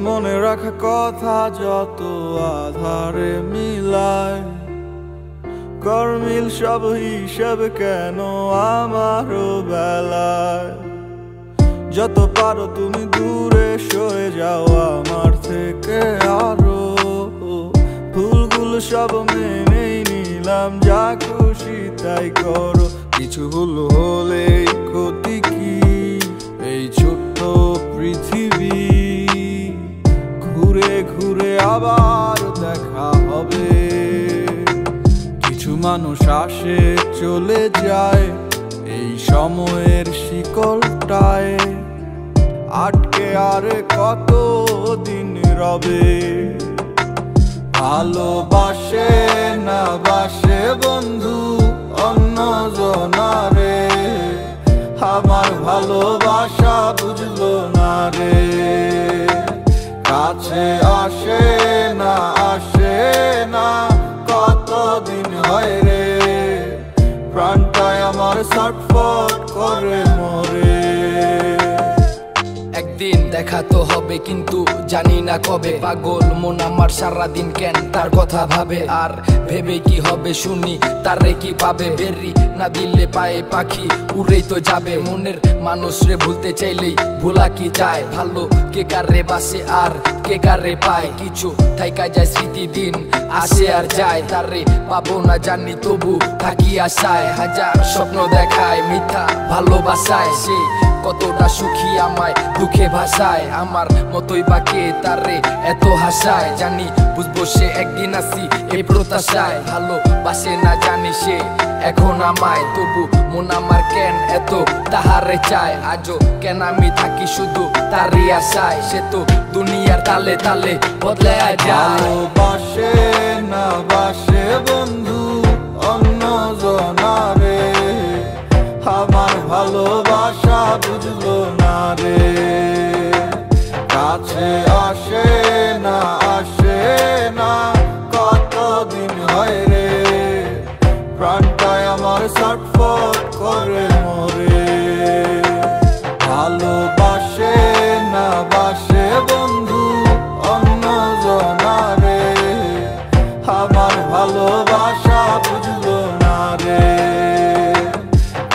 মনে রাখা কথা যত আধারে মিলায়, কর্মিল সব হিসেব কেন আমারও বেলায়। যত পারো তুমি দূরে সরে যাও আমার থেকে আরো, ভুলগুলো সব মেনেই নিলাম, যা খুশি তাই করো। কিছু ভুল হলে ক্ষতি কি এই ছোট্ট পৃথিবী, ঘুরে ঘুরে আবার দেখা হবে। কিছু মানুষ আসে চলে যায় এই সময়ের শিকলটায়, আটকে আর কত দিন রবে। ভালোবাসে না বাসে বন্ধু অন্য জনারে, আমার ভালোবাসা বুঝলো না রে। কাছে আসে না কতদিন হয় রে, প্রাণটায় আমার ছটফট করে মরে। একদিন দেখা তো হবে কিন্তু জানি না কবে, পাগল মন আমার সারাদিন কেন তার কথা ভাবে, আর ভেবে কি হবে শুনি তারে কি পাবে। বেরি না দিলে পায়ে পাখি উড়েই তো যাবে, মনের মানুষ রে ভুলতে চাইলেই ভোলা কি যায়। ভালো কে কারে বাসে আর কে কারে পায়, কিছু থাইকা যায় স্মৃতি দিন আসে আর যায়। তারে পাবো না জানি তবু থাকি আশায়, হাজার স্বপ্ন দেখায় মিথ্যা ভালোবাসায়। সে কতটা সুখী আমায় দুঃখে ভাষায়, আমার মতোই বাকে তারে এত হাসায়। জানি বুঝবো সে একদিন আসি এই প্রত্যাশায়, ভালোবাসে না জানি সে এখন আমায়, তবু মন আমার কেন এত তাহারে চায়। আজও কেন আমি থাকি শুধু তারই আশায়, সে তো দুনিয়ার তালে তালে বদলে যায়। ভালোবাসে না বাসে বন্ধু অন্য জনারে, আমার ভালোবাসা বুঝলো না রে। কাছে আসে না কতদিন হয় রে, প্রাণটায় আমার ছটফট করে মরে। ভালোবাসে না বাসে বন্ধু অন্য জনারে, আমার ভালোবাসা বুঝলো না রে।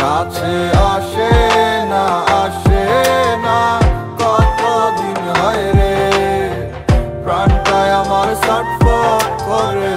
কাছে আসে না কতদিন হয় রে, প্রাণটায় আমার ছটফট করে